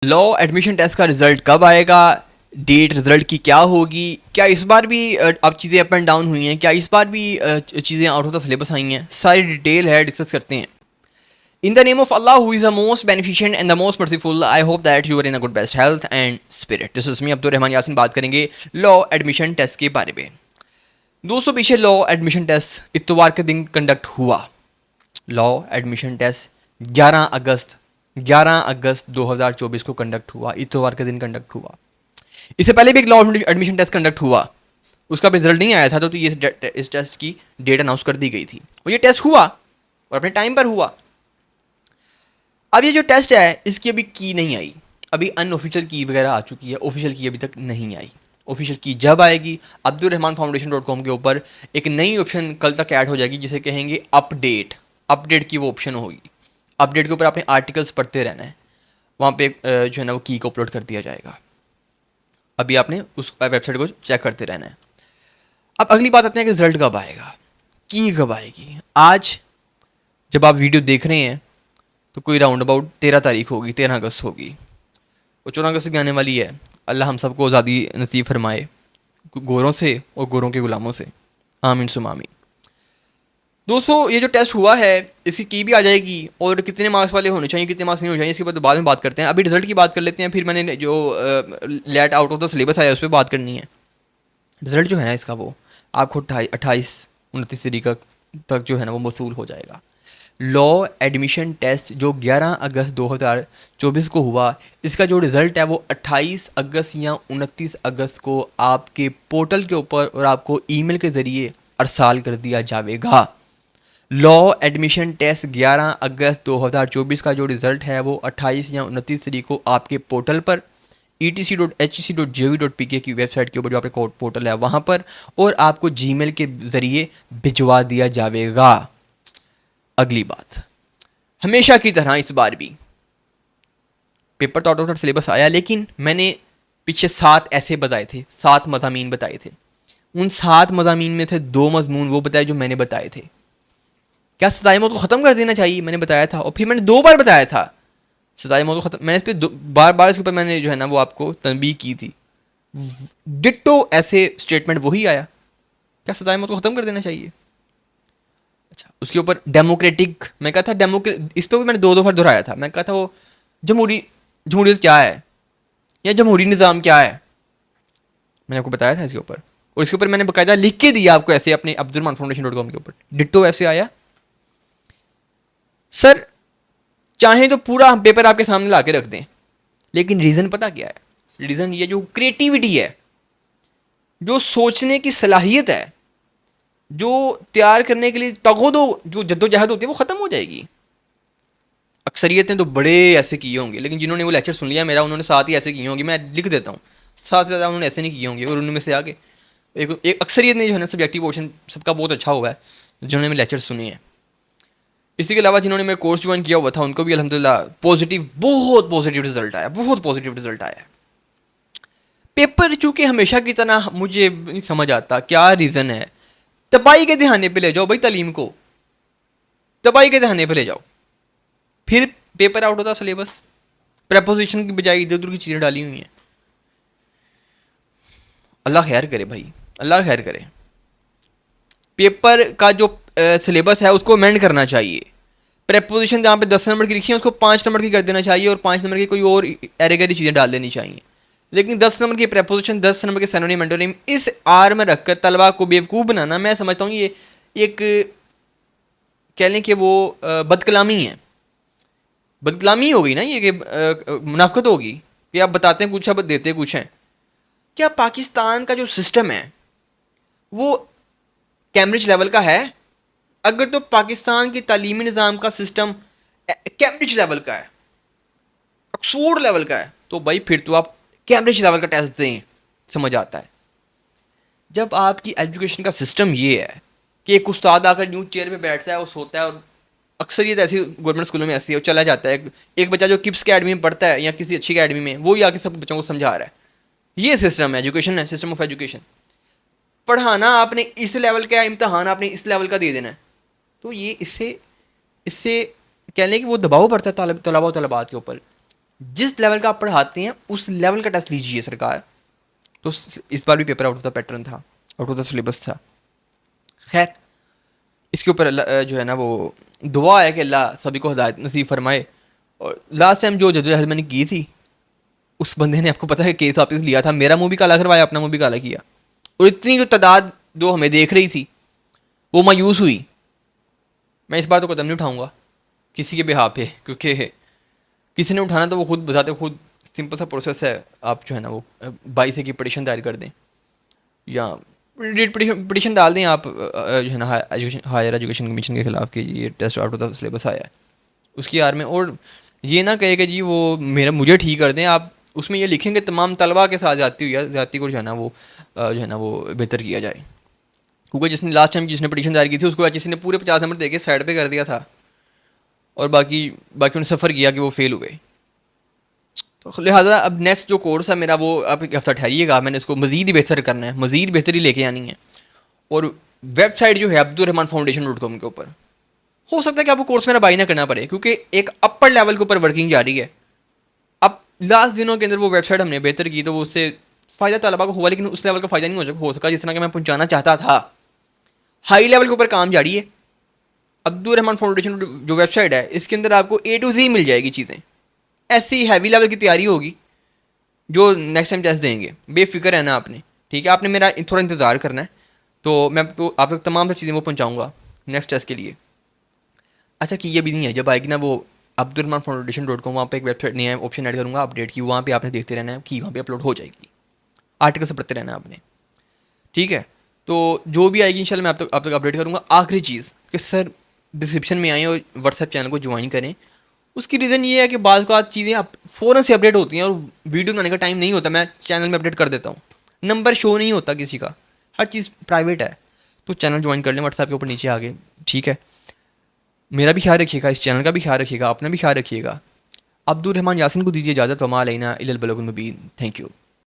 Law admission test का result कब आएगा, डेट रिज़ल्ट की क्या होगी, क्या इस बार भी अब चीज़ें अप एंड डाउन हुई हैं, क्या इस बार भी चीज़ें आउट ऑफ द सिलेबस आई हैं, सारी डिटेल है, डिस्कस करते हैं। In the name of Allah who is the most beneficent and the most merciful, I hope that you are in a good best health and spirit. This is me Abdul Rahman Yasin, बात करेंगे law admission test के बारे में। दोस्तों, पीछे law admission test इतवार के दिन कंडक्ट हुआ। लॉ एडमिशन टेस्ट 11 अगस्त 2024 को कंडक्ट हुआ, इतवार के दिन कंडक्ट हुआ। इससे पहले भी एक लॉ एडमिशन टेस्ट कंडक्ट हुआ, उसका रिजल्ट नहीं आया था, तो ये इस टेस्ट की डेट अनाउंस कर दी गई थी और ये टेस्ट हुआ और अपने टाइम पर हुआ। अब ये जो टेस्ट है इसकी अभी की नहीं आई, अभी अनऑफिशियल की वगैरह आ चुकी है, ऑफिशियल की अभी तक नहीं आई। ऑफिशियल की जब आएगी, abdulrahmanfoundation.com के ऊपर एक नई ऑप्शन कल तक ऐड हो जाएगी जिसे कहेंगे अपडेट। अपडेट की वो ऑप्शन होगी। अपडेट के ऊपर आपने आर्टिकल्स पढ़ते रहना है, वहाँ पे जो है ना वो की को अपलोड कर दिया जाएगा। अभी आपने उस वेबसाइट को चेक करते रहना है। अब अगली बात आते हैं कि रिजल्ट कब आएगा, की कब आएगी। आज जब आप वीडियो देख रहे हैं तो कोई राउंड अबाउट 13 तारीख होगी, 13 अगस्त होगी, वो 14 अगस्त भी आने वाली है। अल्लाह हम सबको आज़ादी नसीब फरमाए गोरों से और गोरों के गुलामों से, आमीन सुम आमीन। दोस्तों, ये जो टेस्ट हुआ है इसकी की भी आ जाएगी और कितने मार्क्स वाले होने चाहिए, कितने मार्क्स नहीं होने चाहिए, इसके बाद में बात करते हैं। अभी रिजल्ट की बात कर लेते हैं, फिर मैंने जो let out of the syllabus आया उस पर बात करनी है। रिजल्ट जो है ना इसका, वो आपको 28-29 तारीख तक जो है ना वो मौसूल हो जाएगा। लॉ एडमिशन टेस्ट जो 11 अगस्त 2024 को हुआ, इसका जो रिज़ल्ट है वो 28 अगस्त या 29 अगस्त को आपके पोर्टल के ऊपर और आपको ईमेल के ज़रिए अरसाल कर दिया जाएगा। लॉ एडमिशन टेस्ट 11 अगस्त 2024 का जो रिज़ल्ट है वो 28 या 29 तारीख को आपके पोर्टल पर etc.hec.gov.pk की वेबसाइट के ऊपर जो आपका पोर्टल है वहाँ पर, और आपको जीमेल के ज़रिए भिजवा दिया जाएगा। अगली बात, हमेशा की तरह इस बार भी पेपर तो आउट ऑफ सिलेबस आया, लेकिन मैंने पीछे 7 ऐसे बताए थे, 7 मज़ामीन बताए थे। उन 7 मज़ामीन में थे 2 मज़मून वो बताए जो मैंने बताए थे। क्या सजाए मौत को ख़त्म कर देना चाहिए, मैंने बताया था, और फिर मैंने 2 बार बताया था सजाए मौत को ख़त्म। मैंने इस पर बार बार इसके ऊपर मैंने जो है ना वो आपको तनबीह की थी। डिट्टो ऐसे स्टेटमेंट वही आया, क्या सजाए मौत को ख़त्म कर देना चाहिए। अच्छा, उसके ऊपर डेमोक्रेटिक, मैं कहा था डेमोक्रेट, इस पर भी मैंने 2 बार दोहराया था। मैं कहा था वो जमहूरियत क्या है या जमहूरी निज़ाम क्या है, मैंने आपको बताया था इसके ऊपर। और इसके ऊपर मैंने बाकायदा लिख के दिया आपको ऐसे अपने abdulrahmanfoundation.com के ऊपर, डिट्टो ऐसे आया। सर, चाहें तो पूरा हम पेपर आपके सामने ला के रख दें, लेकिन रीज़न पता क्या है? रीज़न ये जो क्रिएटिविटी है, जो सोचने की सलाहियत है, जो तैयार करने के लिए तगोदो जो जद्दोजहद होती है वो ख़त्म हो जाएगी। अक्सरियत ने तो बड़े ऐसे किए होंगे, लेकिन जिन्होंने वो लेक्चर सुन लिया मेरा उन्होंने 7 ही ऐसे किए होंगे। मैं लिख देता हूँ, 7 से ज़्यादा उन्होंने ऐसे नहीं किए होंगे। और उनमें से आगे एक अक्सरियत ने जो है ना सब्जेक्टिव पोर्शन सबका बहुत अच्छा हुआ है जिन्होंने मेरे लेक्चर सुने हैं। इसी के अलावा जिन्होंने मेरा कोर्स ज्वाइन किया हुआ था उनको भी अल्हम्दुलिल्लाह पॉजिटिव, बहुत पॉजिटिव रिजल्ट आया, बहुत पॉजिटिव रिजल्ट आया। पेपर चूँकि हमेशा की तरह मुझे नहीं समझ आता क्या रीज़न है, तबाही के दहाने पे ले जाओ भाई तालीम को, तबाही के दहाने पे ले जाओ, फिर पेपर आउट होता सिलेबस। प्रपोजिशन की बजाय इधर उधर की चीज़ें डाली हुई हैं। अल्लाह खैर करे भाई, अल्लाह खैर करे। पेपर का जो सिलेबस है उसको अमेंड करना चाहिए। प्रपोजिशन जहाँ पे 10 नंबर की लिखी है उसको 5 नंबर की कर देना चाहिए और 5 नंबर की कोई और एरेगरी चीज़ें डाल देनी चाहिए। लेकिन 10 नंबर की प्रपोजिशन, 10 नंबर के सिनोनिम एंटोनिम इस आर में रखकर तलबा को बेवकूफ़ बनाना, मैं समझता हूँ ये एक कह लें कि वो बदकलामी है। बदकलामी हो गई ना ये, कि मुनाफकत होगी कि आप बताते हैं कुछ है, देते कुछ हैं। क्या पाकिस्तान का जो सिस्टम है वो कैम्ब्रिज लेवल का है? अगर तो पाकिस्तान की तालीमी निज़ाम का सिस्टम कैम्ब्रिज लेवल का है, ऑक्सफोर्ड लेवल का है, तो भाई फिर तो आप कैम्ब्रिज लेवल का टेस्ट दें, समझ आता है। जब आपकी एजुकेशन का सिस्टम ये है कि एक उस्ताद आकर न्यूज चेयर पे बैठता है और सोता है, और अक्सर ये ऐसी गवर्नमेंट स्कूलों में ऐसी है, वो चला जाता है। एक बच्चा जो किप्स अकेडमी में पढ़ता है या किसी अच्छी अकेडमी में, वो ही आके सब बच्चों को समझा रहा है। ये सिस्टम है, एजुकेशन है, सिस्टम ऑफ एजुकेशन। पढ़ाना आपने इस लेवल का, इम्तहान आपने इस लेवल का दे देना है, तो ये इससे इससे कह लें कि वो दबाव पड़ता है तलबा और तलबात के ऊपर। जिस लेवल का आप पढ़ाते हैं उस लेवल का टेस्ट लीजिए सरकार। तो इस बार भी paper out of the pattern था, आउट ऑफ द सिलेबस था। खैर, इसके ऊपर अल्लाह जो है ना वो दुआ है कि अल्लाह सभी को हिदायत नसीब फरमाए। और लास्ट टाइम जो जदोजहद मैंने की थी, उस बंदे ने आपको पता है केस वापस लिया था, मेरा मुंह भी काला करवाया, अपना मुंह भी काला किया। और इतनी जो तादाद जो हमें देख रही थी वो मायूस हुई। मैं इस बार तो कदम नहीं उठाऊंगा किसी के बेहाफ पे, क्योंकि किसी ने उठाना तो वो खुद बताते, खुद सिंपल सा प्रोसेस है। आप जो है ना वो 22 की पटिशन दायर कर दें या पटिशन डाल दें आप जो है ना हायर एजुकेशन कमीशन के खिलाफ कि ये test out of the syllabus आया है उसकी यार में। और ये ना कहे कि जी वो मुझे ठीक कर दें, आप उसमें ये लिखेंगे तमाम तलबा के साथ जाती को जो है ना वो बेहतर किया जाए। क्योंकि जिसने लास्ट टाइम जिसने पटिशन दायर की थी उसको किसी ने पूरे 50 नंबर दे के साइड पे कर दिया था, और बाकी बाकी उन्होंने सफ़र किया कि वो फेल हुए। तो लिहाजा अब नेक्स्ट जो कोर्स है मेरा वो आप एक हफ्ता ठहरिएगा, मैंने इसको मज़ीद ही बेहतर करना है, मज़ीद बेहतरी लेके आनी है। और वेबसाइट जो है abdurrahmanfoundation.com के ऊपर हो सकता है कि आपको कोर्स मेरा बाई ना करना पड़े, क्योंकि एक अपर लेवल के ऊपर वर्किंग जारी है। अब लास्ट दिनों के अंदर वो वेबसाइट हमने बेहतर की तो वो उससे फ़ायदा तलबा को हुआ, लेकिन उस लेवल का फ़ायदा नहीं हो सका जिस तरह का मैं पहुँचाना चाहता था। हाई लेवल के ऊपर काम जारी है। अब्दुल रहमान फाउंडेशन जो वेबसाइट है इसके अंदर आपको A to Z मिल जाएगी चीज़ें। ऐसी हैवी लेवल की तैयारी होगी जो नेक्स्ट टाइम टेस्ट देंगे, बेफिक्र है ना आपने, ठीक है। आपने मेरा थोड़ा इंतज़ार करना है, तो मैं आपको आप तक तमाम चीज़ें वो पहुँचाऊँगा नेक्स्ट टेस्ट के लिए। अच्छा कि ये भी नहीं है, जब आएगी ना वो abdurrahmanfoundation.com वहाँ पे एक वेबसाइट नया ऑप्शन ऐड करूँगा अपडेट की, वहाँ पे आपने देखते रहना है कि वहाँ पे अपलोड हो जाएगी, आर्टिकल से पढ़ते रहना है आपने, ठीक है। तो जो भी आएगी इंशाल्लाह मैं आप तक अपडेट करूँगा। आखिरी चीज़ कि सर डिस्क्रिप्शन में आएँ और व्हाट्सएप चैनल को ज्वाइन करें। उसकी रीज़न ये है कि बाज़ का चीज़ें आप फ़ौरन से अपडेट होती हैं और वीडियो बनाने का टाइम नहीं होता, मैं चैनल में अपडेट कर देता हूँ, नंबर शो नहीं होता किसी का, हर चीज़ प्राइवेट है। तो चैनल ज्वाइन कर लें व्हाट्सएप के ऊपर नीचे आगे, ठीक है। मेरा भी ख्याल रखिएगा, इस चैनल का भी ख्याल रखिएगा, अपना भी ख्याल रखिएगा। अब्दुल रहमान यासिन को दीजिए इजाज़त। वमा अलैना इल्लल बलागुल मुबीन। Thank you.